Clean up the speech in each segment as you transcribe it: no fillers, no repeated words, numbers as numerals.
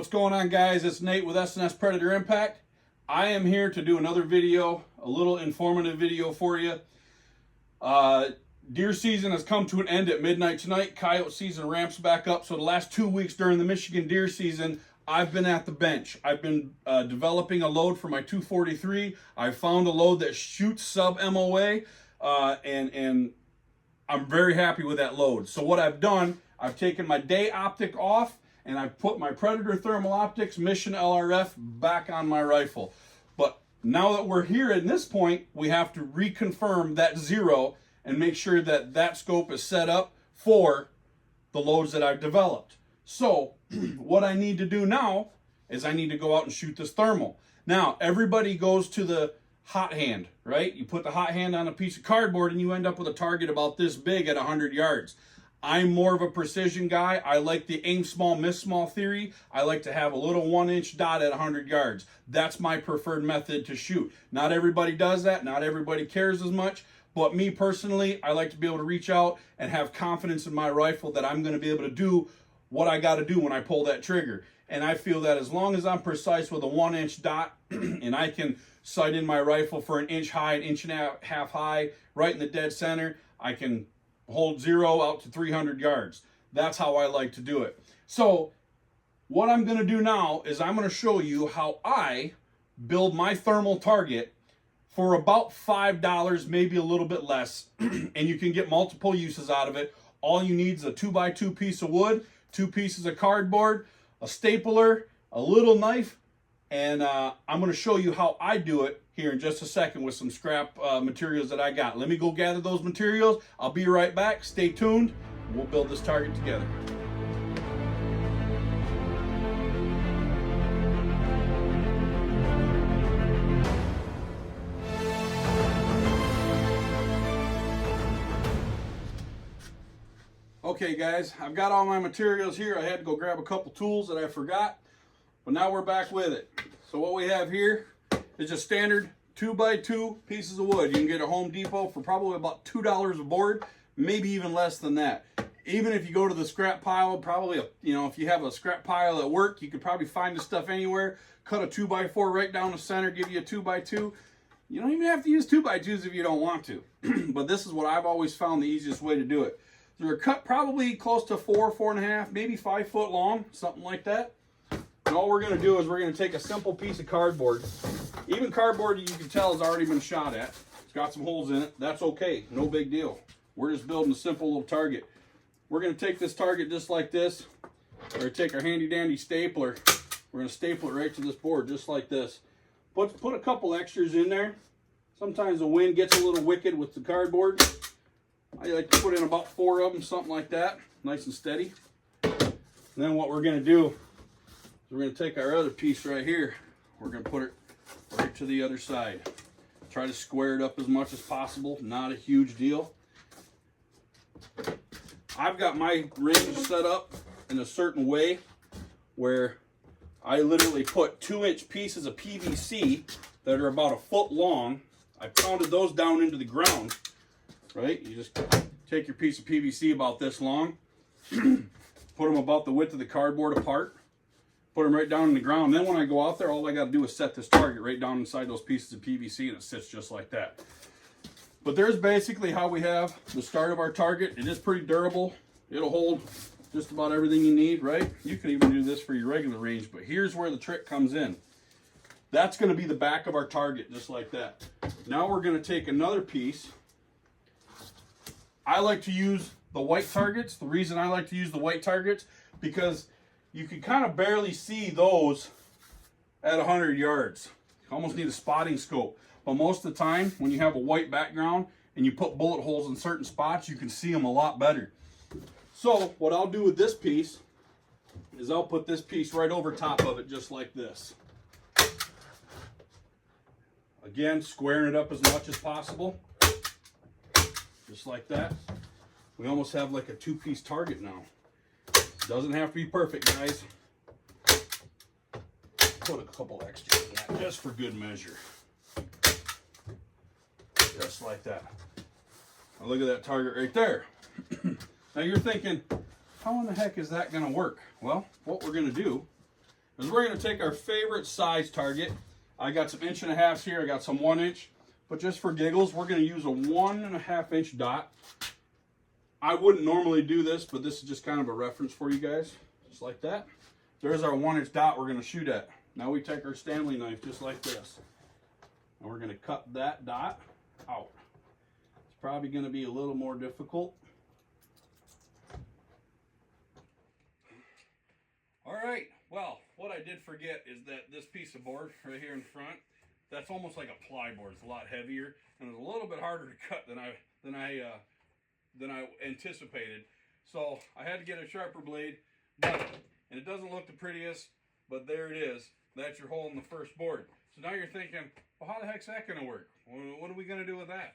What's going on, guys? It's Nate with S&S Predator Impact. I am here to do another video, a little informative video for you. Deer season has come to an end at midnight tonight. Coyote season ramps back up. So the last 2 weeks during the Michigan deer season, I've been at the bench. I've been developing a load for my 243. I found a load that shoots sub MOA, and I'm very happy with that load. So what I've done, I've taken my day optic off, and I've put my Predator Thermal Optics Mission LRF back on my rifle. But now that we're here at this point, we have to reconfirm that zero and make sure that that scope is set up for the loads that I've developed. So what I need to do now is I need to go out and shoot this thermal. Now, everybody goes to the hot hand, right? You put the hot hand on a piece of cardboard and you end up with a target about this big at 100 yards. I'm more of a precision guy. I like the aim small, miss small theory. I like to have a little 1-inch dot at 100 yards. That's my preferred method to shoot. Not everybody does that. Not everybody cares as much. But me personally, I like to be able to reach out and have confidence in my rifle that I'm going to be able to do what I got to do when I pull that trigger. And I feel that as long as I'm precise with a 1-inch dot and I can sight in my rifle for an inch high, an inch and a half high, right in the dead center, I can hold zero out to 300 yards. That's how I like to do it. So what I'm going to do now is I'm going to show you how I build my thermal target for about $5, maybe a little bit less, and you can get multiple uses out of it. All you need is a 2x2 piece of wood, 2 pieces of cardboard, a stapler, a little knife, and I'm going to show you how I do it here in just a second with some scrap materials that I got. Let me go gather those materials. I'll be right back. Stay tuned. We'll build this target together. Okay, guys, I've got all my materials here. I had to go grab a couple tools that I forgot, but now we're back with it. So what we have here is just standard 2x2 pieces of wood. You can get at Home Depot for probably about $2 a board, maybe even less than that. Even if you go to the scrap pile, probably, if you have a scrap pile at work, you could probably find this stuff anywhere. Cut a 2x4 right down the center, give you a 2x2. You don't even have to use 2x2s if you don't want to. But this is what I've always found the easiest way to do it. They're cut probably close to 4.5, maybe 5 foot long, something like that. And all we're going to do is we're going to take a simple piece of cardboard. Even cardboard you can tell has already been shot at. It's got some holes in it. That's okay. No big deal. We're just building a simple little target. We're going to take this target just like this. We're going to take our handy dandy stapler. We're going to staple it right to this board just like this. Put a couple extras in there. Sometimes the wind gets a little wicked with the cardboard. I like to put in about 4 of them, something like that, nice and steady. And then what we're going to do is we're going to take our other piece right here. We're going to put it right to the other side. Try to square it up as much as possible. Not a huge deal. I've got my range set up in a certain way where I literally put 2-inch pieces of PVC that are about 1 foot long. I pounded those down into the ground. Right? You just take your piece of PVC about this long, put them about the width of the cardboard apart, put them right down in the ground. Then when I go out there, all I got to do is set this target right down inside those pieces of PVC, and it sits just like that. But there's basically how we have the start of our target. It is pretty durable. It'll hold just about everything you need, right? You can even do this for your regular range, but here's where the trick comes in. That's going to be the back of our target, just like that. Now we're going to take another piece. I like to use the white targets. The reason I like to use the white targets, because you can kind of barely see those at 100 yards. You almost need a spotting scope. But most of the time, when you have a white background and you put bullet holes in certain spots, you can see them a lot better. So what I'll do with this piece is I'll put this piece right over top of it just like this. Again, squaring it up as much as possible. Just like that. We almost have like a 2-piece target now. Doesn't have to be perfect, guys. Put a couple extras in that just for good measure. Just like that. Now look at that target right there. Now you're thinking, how in the heck is that going to work? Well, what we're going to do is we're going to take our favorite size target. I got some 1.5 inches here. I got some 1 inch. But just for giggles, we're going to use a 1.5 inch dot. I wouldn't normally do this, but this is just kind of a reference for you guys. Just like that. There's our 1 inch dot we're going to shoot at. Now we take our Stanley knife just like this. And we're going to cut that dot out. It's probably going to be a little more difficult. All right, well, what I did forget is that this piece of board right here in front, that's almost like a ply board. It's a lot heavier and it's a little bit harder to cut than I anticipated. So I had to get a sharper blade, and it doesn't look the prettiest, but there it is. That's your hole in the first board. So now you're thinking, well, how the heck's that going to work? What are we going to do with that?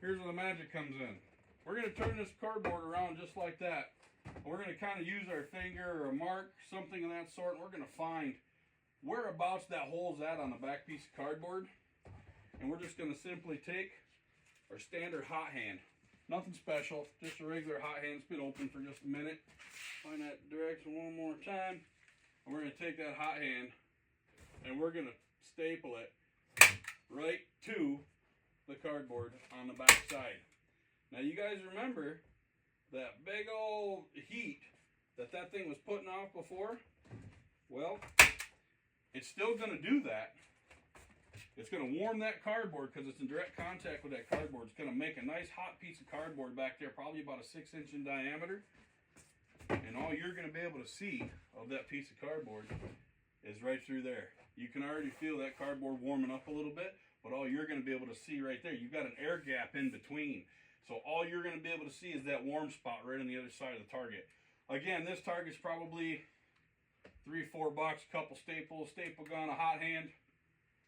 Here's where the magic comes in. We're going to turn this cardboard around just like that. We're going to kind of use our finger or a mark, something of that sort, and we're going to find whereabouts that hole's at on the back piece of cardboard. And we're just going to simply take our standard hot hand. Nothing special, just a regular hot hand. It's been open for just a minute. Find that direction one more time. And we're going to take that hot hand and we're going to staple it right to the cardboard on the back side. Now you guys remember that big old heat that thing was putting off before? Well, it's still going to do that. It's going to warm that cardboard because it's in direct contact with that cardboard. It's going to make a nice hot piece of cardboard back there, probably about a 6 inch in diameter. And all you're going to be able to see of that piece of cardboard is right through there. You can already feel that cardboard warming up a little bit, but all you're going to be able to see right there, you've got an air gap in between. So all you're going to be able to see is that warm spot right on the other side of the target. Again, this target's probably $3-4, a couple staples, staple gun, a hot hand.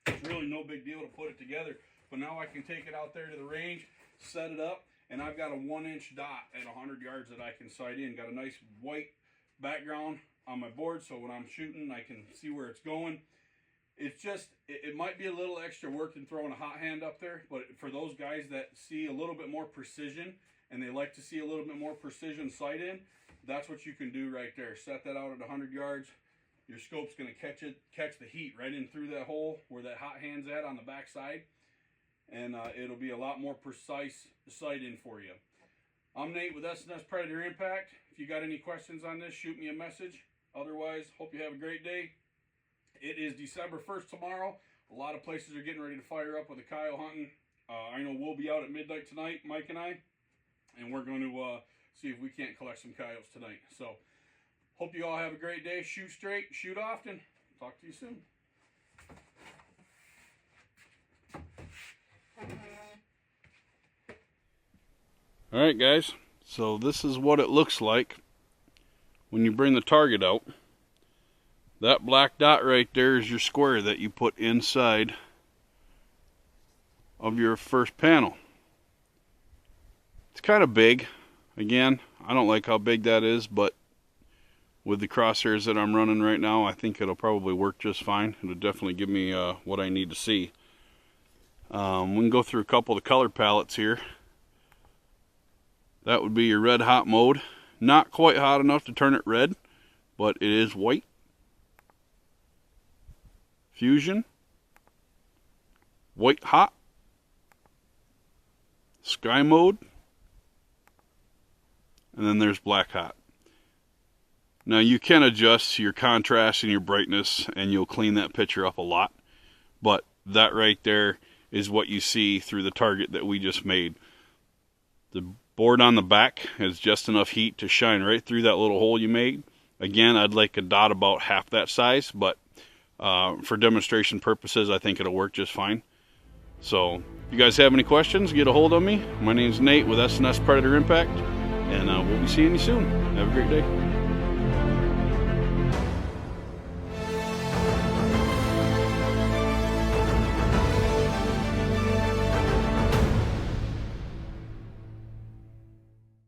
It's really no big deal to put it together. But now I can take it out there to the range, set it up, and I've got a 1 inch dot at 100 yards that I can sight in. Got a nice white background on my board, so when I'm shooting, I can see where it's going. It's just, it might be a little extra work than throwing a hot hand up there, but for those guys that see a little bit more precision, and they like to see a little bit more precision sight in, that's what you can do right there. Set that out at 100 yards. Your scope's going to catch the heat right in through that hole where that hot hand's at on the back side, and it'll be a lot more precise sight in for you. I'm Nate with S&S Predator Impact. If you got any questions on this, shoot me a message. Otherwise, hope you have a great day. It is December 1st tomorrow. A lot of places are getting ready to fire up with the coyote hunting. I know we'll be out at midnight tonight, Mike and I, and we're going to see if we can't collect some coyotes tonight. So, hope you all have a great day. Shoot straight, shoot often. Talk to you soon. All right, guys. So this is what it looks like when you bring the target out. That black dot right there is your square that you put inside of your first panel. It's kind of big. Again, I don't like how big that is, but with the crosshairs that I'm running right now, I think it'll probably work just fine. It'll definitely give me what I need to see. We can go through a couple of the color palettes here. That would be your red hot mode. Not quite hot enough to turn it red, but it is white. Fusion, white hot, sky mode, and then there's black hot. Now you can adjust your contrast and your brightness and you'll clean that picture up a lot, but that right there is what you see through the target that we just made. The board on the back has just enough heat to shine right through that little hole you made. Again, I'd like a dot about half that size, but for demonstration purposes, I think it'll work just fine. So, if you guys have any questions, get a hold of me. My name's Nate with S&S Predator Impact, and we'll be seeing you soon. Have a great day.